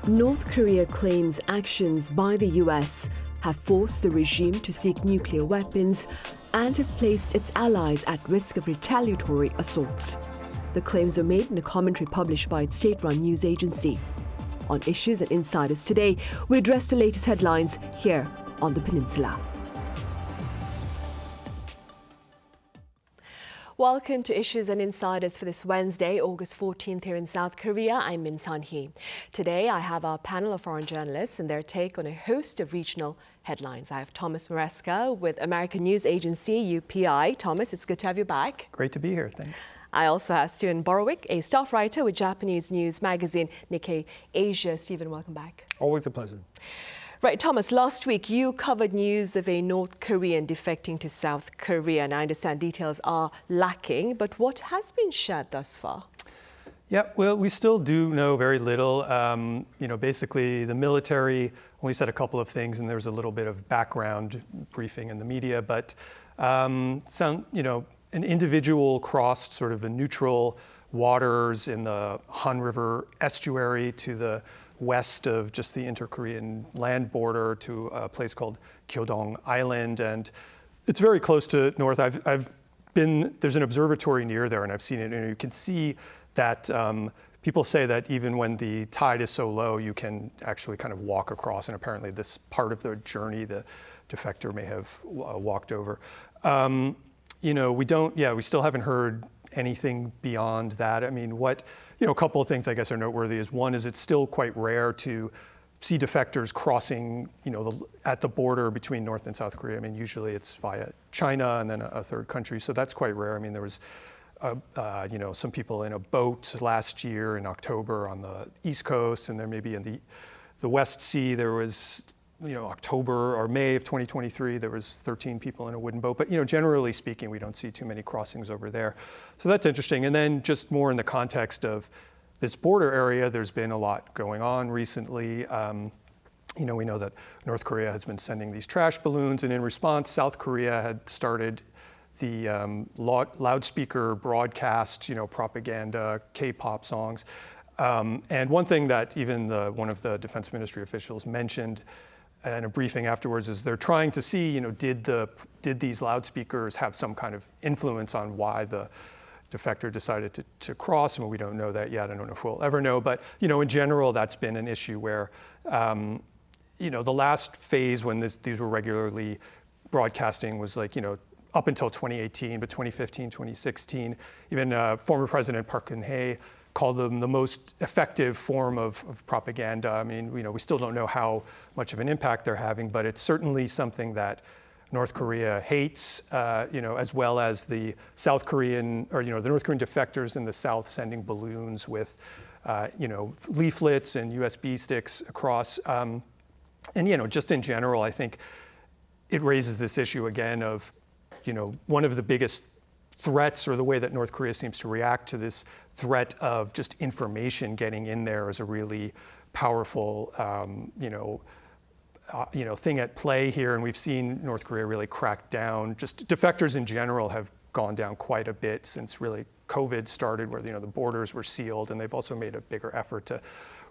North Korea claims actions by the US have forced the regime to seek nuclear weapons and have placed its allies at risk of retaliatory assaults. The claims were made in a commentary published by its state-run news agency. On Issues and Insiders today, we address the latest headlines here on the Peninsula. Welcome to Issues and Insiders for this Wednesday, August 14th here in South Korea. I'm Min Sunhee. Today I have our panel of foreign journalists and their take on a host of regional headlines. I have Thomas Maresca with American news agency UPI. Thomas, it's good to have you back. Great to be here, thanks. I also have Steven Borowiec, a staff writer with Japanese news magazine Nikkei Asia. Steven, welcome back. Always a pleasure. Right, Thomas, last week you covered news of a North Korean defecting to South Korea, and I understand details are lacking, but what has been shared thus far? Yeah, well, we still do know very little. Basically the military only said a couple of things, and there was a little bit of background briefing in the media, but an individual crossed sort of the neutral waters in the Han River estuary to the west of just the inter-Korean land border to a place called Kyodong Island, and it's very close to north. There's an observatory near there, and I've seen it, and you can see that people say that even when the tide is so low, you can actually kind of walk across, and apparently this part of the journey the defector may have walked over. We still haven't heard anything beyond that. I mean, a couple of things I guess are noteworthy is one is it's still quite rare to see defectors crossing, at the border between North and South Korea. I mean, usually it's via China and then a third country, so that's quite rare. I mean, there was, some people in a boat last year in October on the East Coast, and then maybe in the West Sea there was, October or May of 2023, there was 13 people in a wooden boat. But, generally speaking, we don't see too many crossings over there. So that's interesting. And then just more in the context of this border area, there's been a lot going on recently. We know that North Korea has been sending these trash balloons, and in response, South Korea had started the loudspeaker broadcast, propaganda, K-pop songs. And one thing that even one of the Defense Ministry officials mentioned in a briefing afterwards is they're trying to see, did these loudspeakers have some kind of influence on why the defector decided to cross? And we don't know that yet. I don't know if we'll ever know. But, in general, that's been an issue where, the last phase when these were regularly broadcasting was like, up until 2018, but 2015, 2016, even former President Park Geun-hye called them the most effective form of propaganda. I mean, we still don't know how much of an impact they're having, but it's certainly something that North Korea hates, as well as the South Korean, or, the North Korean defectors in the South sending balloons with, leaflets and USB sticks across. And, just in general, I think it raises this issue again of, one of the biggest threats, or the way that North Korea seems to react to this threat of just information getting in there is a really powerful, thing at play here. And we've seen North Korea really crack down. Just defectors in general have gone down quite a bit since really COVID started, where, the borders were sealed, and they've also made a bigger effort to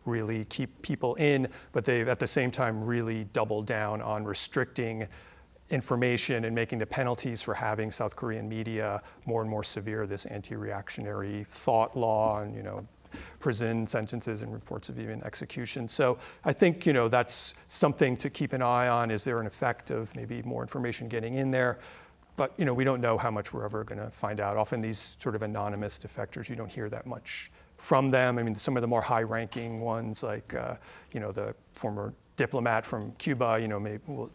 really keep people in, but they've at the same time really doubled down on restricting information and making the penalties for having South Korean media more and more severe, this anti-reactionary thought law and, prison sentences and reports of even execution. So I think, that's something to keep an eye on. Is there an effect of maybe more information getting in there? But, we don't know how much we're ever going to find out. Often these sort of anonymous defectors, you don't hear that much from them. I mean, some of the more high-ranking ones, like, the former diplomat from Cuba, maybe we'll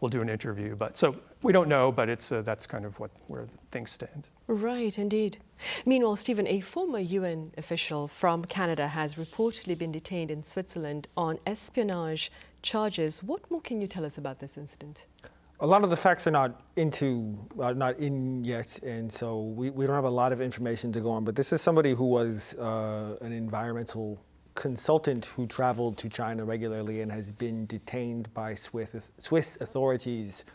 do an interview. But so we don't know, but that's kind of where things stand. Right, indeed. Meanwhile, Stephen, a former UN official from Canada has reportedly been detained in Switzerland on espionage charges. What more can you tell us about this incident? A lot of the facts are not in yet, and so we don't have a lot of information to go on. But this is somebody who was an environmental consultant who traveled to China regularly and has been detained by Swiss authorities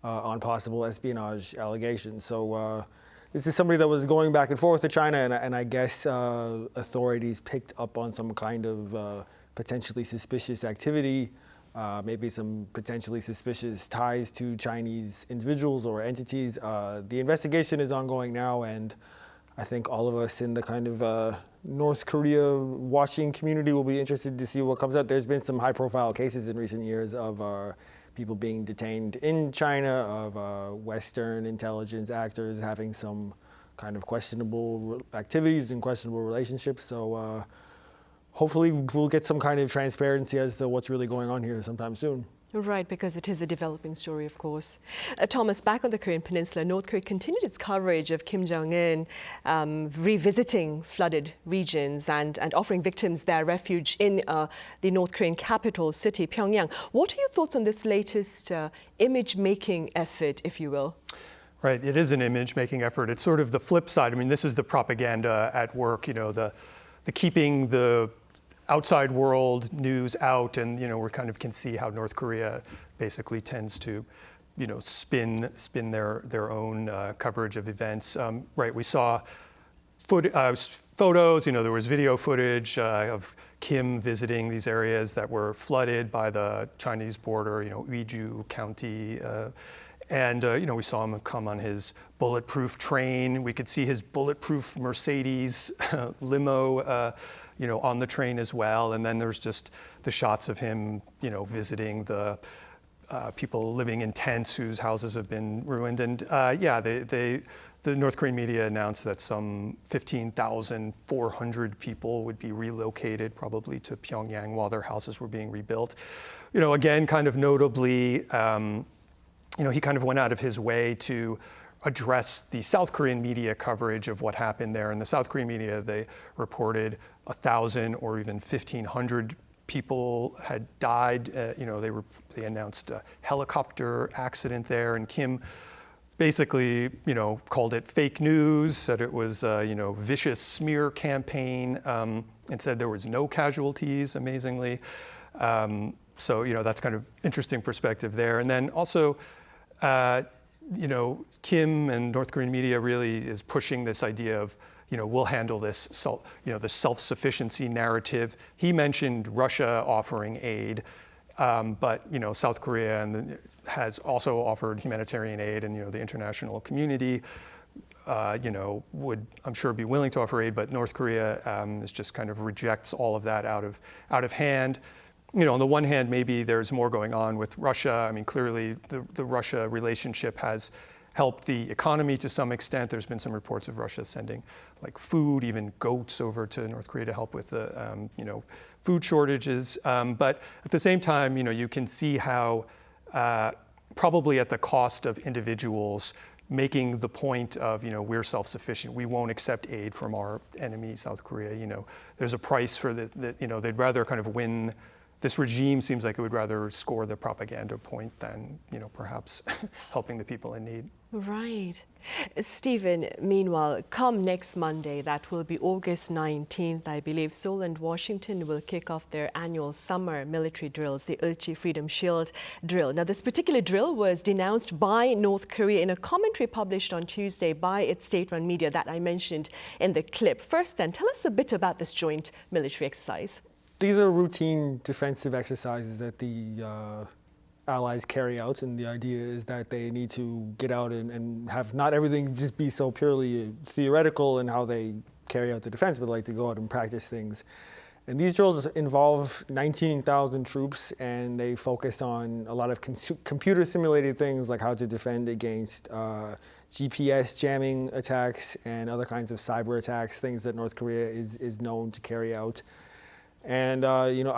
on possible espionage allegations. So this is somebody that was going back and forth to China, and I guess authorities picked up on some kind of potentially suspicious activity, maybe some potentially suspicious ties to Chinese individuals or entities. The investigation is ongoing now, and I think all of us in the kind of North Korea watching community will be interested to see what comes out. There's been some high-profile cases in recent years of people being detained in China, of Western intelligence actors having some kind of questionable activities and questionable relationships. So hopefully we'll get some kind of transparency as to what's really going on here sometime soon. Right, because it is a developing story, of course. Thomas, back on the Korean Peninsula, North Korea continued its coverage of Kim Jong-un revisiting flooded regions and offering victims their refuge in the North Korean capital city, Pyongyang. What are your thoughts on this latest image-making effort, if you will? Right, it is an image-making effort. It's sort of the flip side. I mean, this is the propaganda at work, you know, the keeping the outside world news out, and you know, we kind of can see how North Korea basically tends to, you know, spin their own coverage of events. Right, we saw photos. You know, there was video footage of Kim visiting these areas that were flooded by the Chinese border. You know, Uiju County. And you know, we saw him come on his bulletproof train. We could see his bulletproof Mercedes limo, you know, on the train as well. And then there's just the shots of him, you know, visiting the people living in tents whose houses have been ruined. And yeah, the North Korean media announced that some 15,400 people would be relocated probably to Pyongyang while their houses were being rebuilt. You know, again, kind of notably, you know, he kind of went out of his way to address the South Korean media coverage of what happened there. In the South Korean media, they reported 1,000 or even 1,500 people had died. You know, they announced a helicopter accident there, and Kim basically, you know, called it fake news, said it was, you know, vicious smear campaign, and said there was no casualties, amazingly. So, you know, that's kind of interesting perspective there. And then also, you know, Kim and North Korean media really is pushing this idea of, you know, we'll handle this, you know, the self-sufficiency narrative. He mentioned Russia offering aid, but, you know, South Korea has also offered humanitarian aid, and, you know, the international community, you know, would, I'm sure, be willing to offer aid, but North Korea is just kind of rejects all of that out of hand. You know, on the one hand, maybe there's more going on with Russia. I mean, clearly the Russia relationship has helped the economy to some extent. There's been some reports of Russia sending like food, even goats, over to North Korea to help with the, you know, food shortages. But at the same time, you know, you can see how probably at the cost of individuals making the point of, you know, we're self-sufficient, we won't accept aid from our enemy, South Korea. You know, there's a price for the you know, they'd rather kind of win. This regime seems like it would rather score the propaganda point than, you know, perhaps helping the people in need. Right. Steven, meanwhile, come next Monday, that will be August 19th, I believe, Seoul and Washington will kick off their annual summer military drills, the Ulchi Freedom Shield drill. Now, this particular drill was denounced by North Korea in a commentary published on Tuesday by its state-run media that I mentioned in the clip. First, then, tell us a bit about this joint military exercise. These are routine defensive exercises that the allies carry out, and the idea is that they need to get out and have not everything just be so purely theoretical in how they carry out the defense, but like to go out and practice things. And these drills involve 19,000 troops, and they focus on a lot of computer simulated things like how to defend against GPS jamming attacks and other kinds of cyber attacks, things that North Korea is known to carry out. And you know,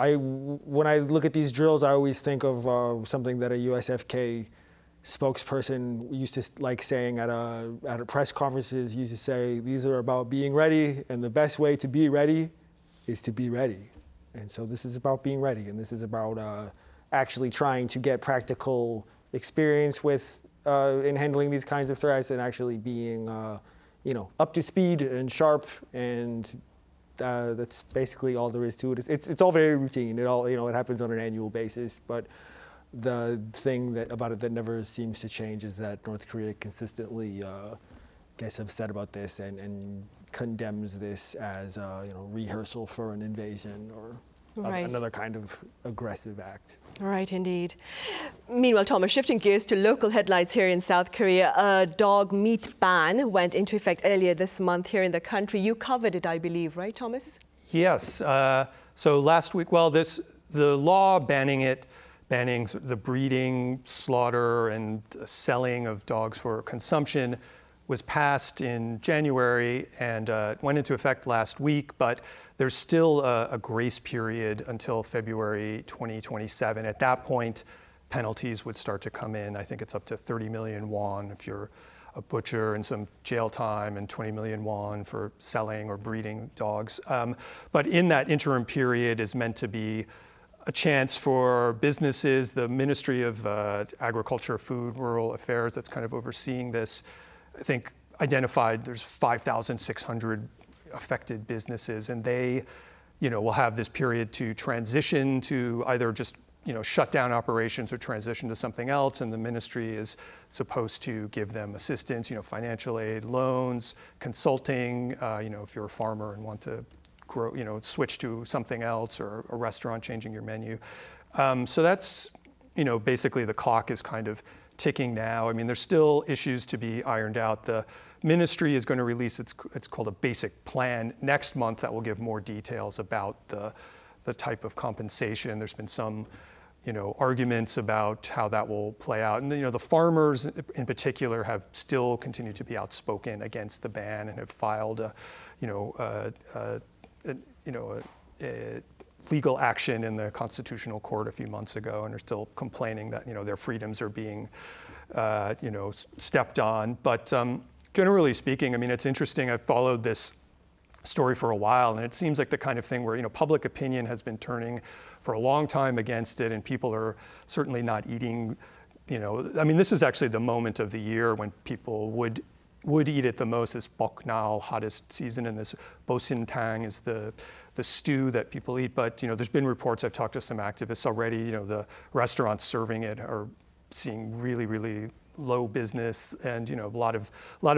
when I look at these drills, I always think of something that a USFK spokesperson used to like saying at a press conferences. He used to say, "These are about being ready, and the best way to be ready is to be ready." And so this is about being ready, and this is about actually trying to get practical experience with in handling these kinds of threats, and actually being you know, up to speed and sharp, and that's basically all there is to it. It's all very routine. It all, you know, it happens on an annual basis. But the thing about it that never seems to change is that North Korea consistently gets upset about this and condemns this as you know, rehearsal for an invasion or Right. another kind of aggressive act. Right, indeed. Meanwhile, Thomas, shifting gears to local headlines here in South Korea, a dog meat ban went into effect earlier this month here in the country. You covered it, I believe, right, Thomas? Yes. So last week, the law banning the breeding, slaughter, and selling of dogs for consumption was passed in January and went into effect last week, but there's still a grace period until February 2027. At that point, penalties would start to come in. I think it's up to 30 million won if you're a butcher, and some jail time, and 20 million won for selling or breeding dogs. But in that interim period is meant to be a chance for businesses. The Ministry of Agriculture, Food, Rural Affairs that's kind of overseeing this, I think identified there's 5,600 affected businesses, and they, will have this period to transition to either just, shut down operations or transition to something else. And the ministry is supposed to give them assistance, financial aid, loans, consulting, if you're a farmer and want to grow, switch to something else, or a restaurant changing your menu. So that's, basically the clock is kind of ticking now. I mean, there's still issues to be ironed out. The ministry is going to release, it's called a basic plan next month that will give more details about the type of compensation. There's been some, arguments about how that will play out. And, the farmers in particular have still continued to be outspoken against the ban and have filed a legal action in the Constitutional Court a few months ago, and are still complaining that, their freedoms are being, stepped on. But generally speaking, I mean, it's interesting. I've followed this story for a while, and it seems like the kind of thing where, public opinion has been turning for a long time against it, and people are certainly not eating, I mean, this is actually the moment of the year when people would eat it the most. Is boknal, hottest season, and this bosintang is the stew that people eat. But there's been reports, I've talked to some activists already, the restaurants serving it are seeing really, really low business, and a lot of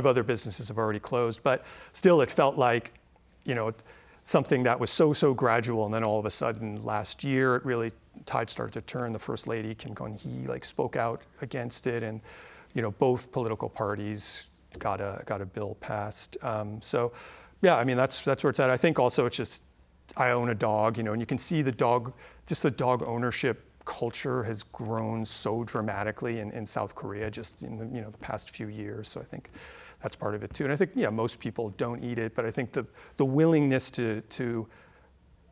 other businesses have already closed. But still, it felt like something that was so gradual, and then all of a sudden last year it really, tide started to turn. The First Lady Kim Jong-un spoke out against it, and both political parties got a bill passed. So yeah, I mean, that's where it's at. I think also it's just, I own a dog, and you can see the dog ownership culture has grown so dramatically in South Korea just in the past few years. So I think that's part of it too. And I think, most people don't eat it, but I think the willingness to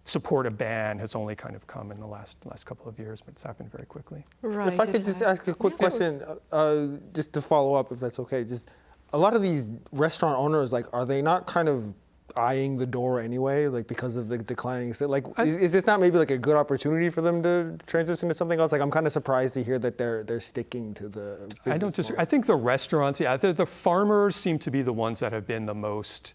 support a ban has only kind of come in the last couple of years, but it's happened very quickly. Right. If I could just ask a quick question, just to follow up, if that's okay. Just a lot of these restaurant owners, are they not kind of eyeing the door anyway, because of the declining state? Is this not maybe a good opportunity for them to transition to something else? I'm kind of surprised to hear that they're sticking to the business I don't disagree. model. I think the restaurants, the farmers seem to be the ones that have been the most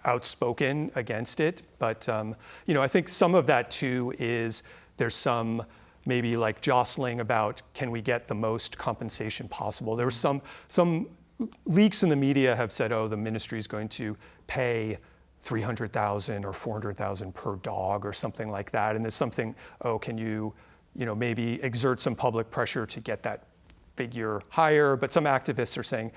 outspoken against it. But I think some of that too is there's some maybe jostling about, can we get the most compensation possible? There was some leaks in the media have said, the ministry is going to pay 300,000 or 400,000 per dog or something like that. And there's something, can you, maybe exert some public pressure to get that figure higher? But some activists are saying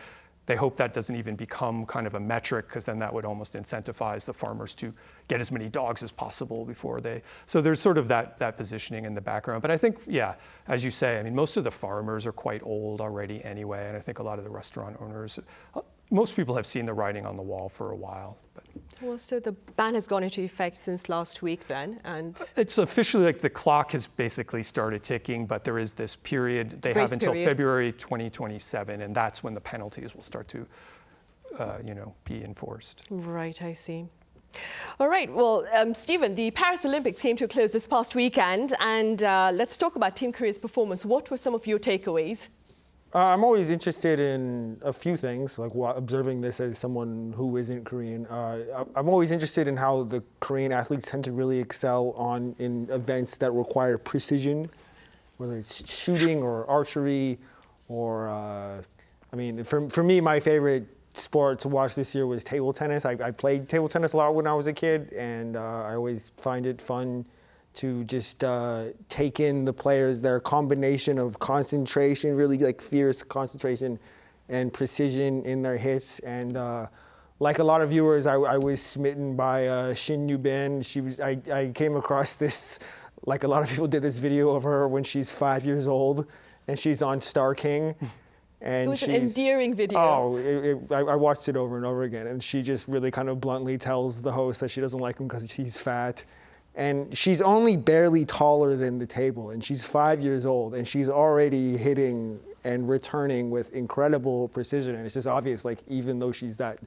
they hope that doesn't even become kind of a metric, because then that would almost incentivize the farmers to get as many dogs as possible before they. So there's sort of that positioning in the background. But I think, as you say, I mean, most of the farmers are quite old already anyway. And I think a lot of the restaurant owners, most people have seen the writing on the wall for a while. But. Well, so the ban has gone into effect since last week then, and it's officially the clock has basically started ticking, but there is this period they Grace have until period. February 2027, and that's when the penalties will start to, be enforced. Right, I see. All right, well, Steven, the Paris Olympics came to a close this past weekend, and let's talk about Team Korea's performance. What were some of your takeaways? I'm always interested in a few things, observing this as someone who isn't Korean. I'm always interested in how the Korean athletes tend to really excel in events that require precision, whether it's shooting or archery, or for me, my favorite sport to watch this year was table tennis. I played table tennis a lot when I was a kid, and I always find it fun to just take in the players, their combination of concentration, really like fierce concentration and precision in their hits. And like a lot of viewers, I was smitten by Shin Yu-bin. I came across this, like a lot of people did, this video of her when she's 5 years old and she's on Star King. And it was an endearing video. Oh, I watched it over and over again. And she just really kind of bluntly tells the host that she doesn't like him because he's fat. And she's only barely taller than the table, and she's 5 years old, and she's already hitting and returning with incredible precision. And it's just obvious, like, even though she's that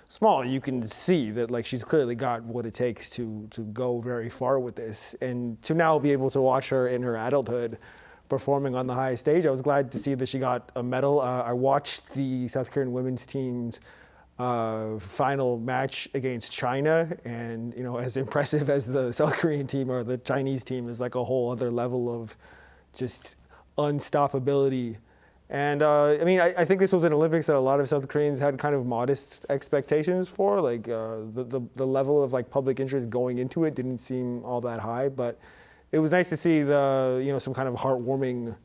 small, you can see that, like, she's clearly got what it takes to go very far with this. And to now be able to watch her in her adulthood performing on the highest stage, I was glad to see that she got a medal. I watched the South Korean women's team's final match against China, and as impressive as the South Korean team or the Chinese team is, like a whole other level of just unstoppability. And I think this was an Olympics that a lot of South Koreans had kind of modest expectations for. Like the level of like public interest going into it didn't seem all that high, but it was nice to see some kind of heartwarming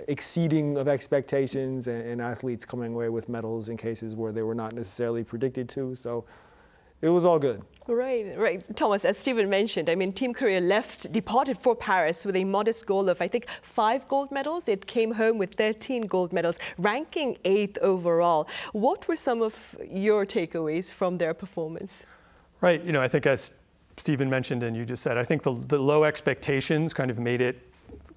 exceeding of expectations and athletes coming away with medals in cases where they were not necessarily predicted to. So it was all good. Right. Thomas, as Steven mentioned, Team Korea departed for Paris with a modest goal of, I think, 5 gold medals. It came home with 13 gold medals, ranking 8th overall. What were some of your takeaways from their performance? Right. I think as Steven mentioned and you just said, I think the low expectations kind of made it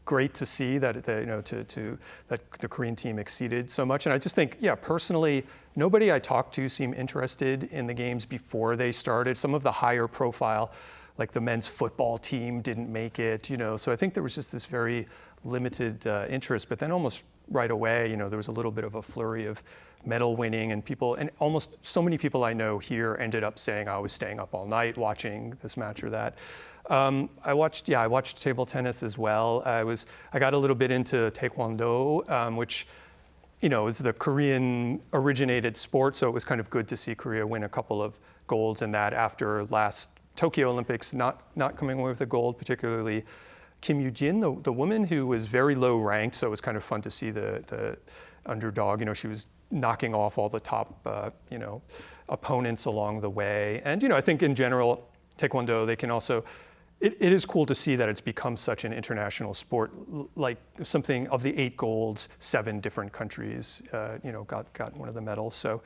great to see that that the Korean team exceeded so much. And I just think, personally, nobody I talked to seemed interested in the games before they started. Some of the higher profile, like the men's football team, didn't make it. So I think there was just this very limited interest. But then almost right away, there was a little bit of a flurry of medal winning, and almost so many people I know here ended up saying I was staying up all night watching this match or that. I watched table tennis as well. I got a little bit into taekwondo, which, is the Korean originated sport. So it was kind of good to see Korea win a couple of golds in that after last Tokyo Olympics, not coming away with a gold, particularly Kim Yoo-jin, the woman who was very low ranked. So it was kind of fun to see the underdog. She was knocking off all the top, opponents along the way. And, I think in general, taekwondo, they can also, it is cool to see that it's become such an international sport. Like something of the 8 golds, 7 different countries, got one of the medals. So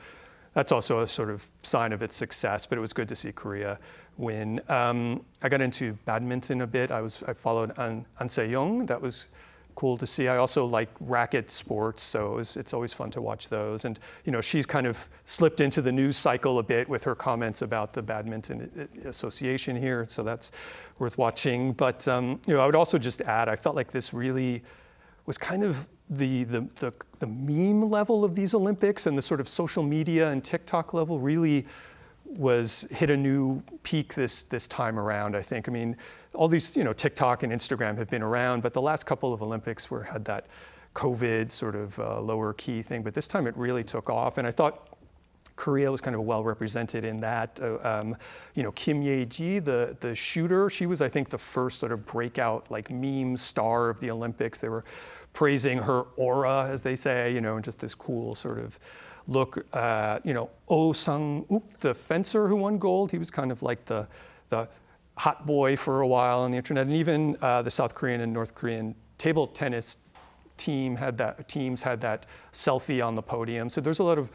that's also a sort of sign of its success, but it was good to see Korea win. I got into badminton a bit. I followed An Se-young. That was cool to see. I also like racket sports, so it's always fun to watch those. And she's kind of slipped into the news cycle a bit with her comments about the badminton association here, so that's worth watching. But I would also just add, I felt like this really was kind of the meme level of these Olympics, and the sort of social media and TikTok level really hit a new peak this time around, I think. All these, TikTok and Instagram have been around, but the last couple of Olympics had that COVID sort of lower key thing, but this time it really took off. And I thought Korea was kind of well represented in that. Kim Ye-ji, the shooter, she was, I think, the first sort of breakout, like, meme star of the Olympics. They were praising her aura, as they say, and just this cool sort of look. Oh Sang-uk, the fencer who won gold, he was kind of like the hot boy for a while on the internet. And even the South Korean and North Korean table tennis teams had that selfie on the podium. So there's a lot of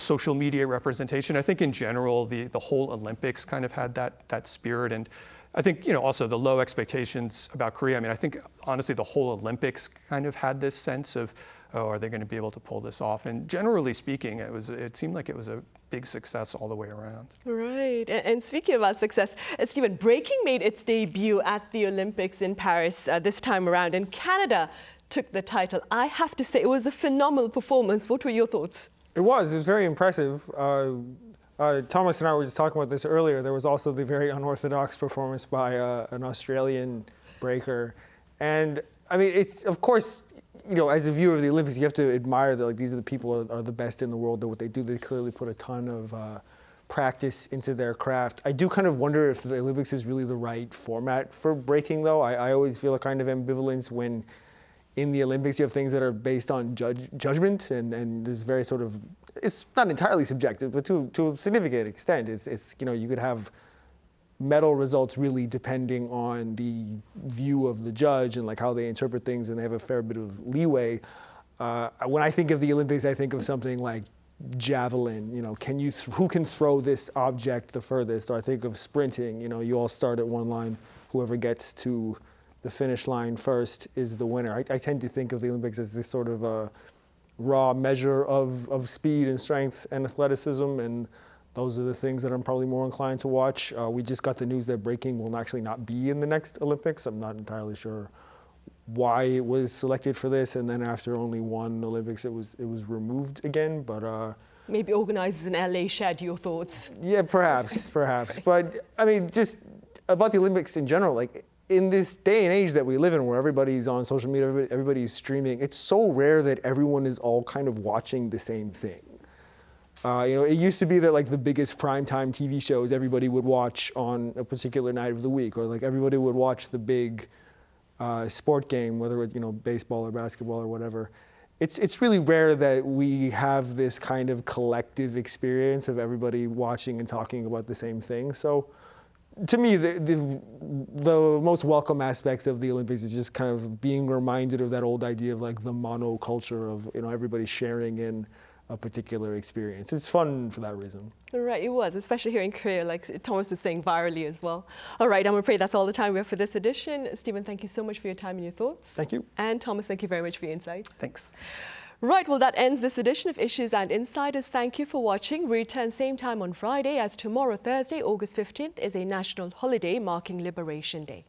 social media representation. I think in general the whole Olympics kind of had that spirit. And I think also the low expectations about Korea. I think honestly the whole Olympics kind of had this sense of, oh, are they going to be able to pull this off? And generally speaking, it seemed like it was a big success all the way around. Right. And speaking about success, Steven, breaking made its debut at the Olympics in Paris this time around, and Canada took the title. I have to say, it was a phenomenal performance. What were your thoughts? It was very impressive. Thomas and I were just talking about this earlier. There was also the very unorthodox performance by an Australian breaker. And it's, of course, as a viewer of the Olympics, you have to admire that, like, these are the people that are the best in the world at what they do. They clearly put a ton of practice into their craft. I do kind of wonder if the Olympics is really the right format for breaking, though. I always feel a kind of ambivalence when in the Olympics you have things that are based on judgment, and there's very sort of, it's not entirely subjective, but to a significant extent, it's you could have medal results really depending on the view of the judge and like how they interpret things, and they have a fair bit of leeway. When I think of the Olympics, I think of something like javelin. Who can throw this object the furthest? Or I think of sprinting. You all start at one line. Whoever gets to the finish line first is the winner. I tend to think of the Olympics as this sort of a raw measure of speed and strength and athleticism, and those are the things that I'm probably more inclined to watch. We just got the news that breaking will actually not be in the next Olympics. I'm not entirely sure why it was selected for this, and then after only one Olympics, it was removed again. But maybe organizers in LA shared your thoughts. Yeah, perhaps. But I mean, just about the Olympics in general, like in this day and age that we live in, where everybody's on social media, everybody's streaming, it's so rare that everyone is all kind of watching the same thing. It used to be that like the biggest primetime TV shows everybody would watch on a particular night of the week, or like everybody would watch the big sport game, whether it's baseball or basketball or whatever. It's really rare that we have this kind of collective experience of everybody watching and talking about the same thing. So to me, the most welcome aspects of the Olympics is just kind of being reminded of that old idea of like the monoculture of everybody sharing in a particular experience. It's fun for that reason. Right, it was, especially here in Korea, like Thomas was saying, virally as well. All right, I'm afraid that's all the time we have for this edition. Stephen, thank you so much for your time and your thoughts. Thank you. And Thomas, thank you very much for your insights. Thanks. Right, well, that ends this edition of Issues and Insiders. Thank you for watching. We return same time on Friday, as tomorrow, Thursday, August 15th, is a national holiday marking Liberation Day.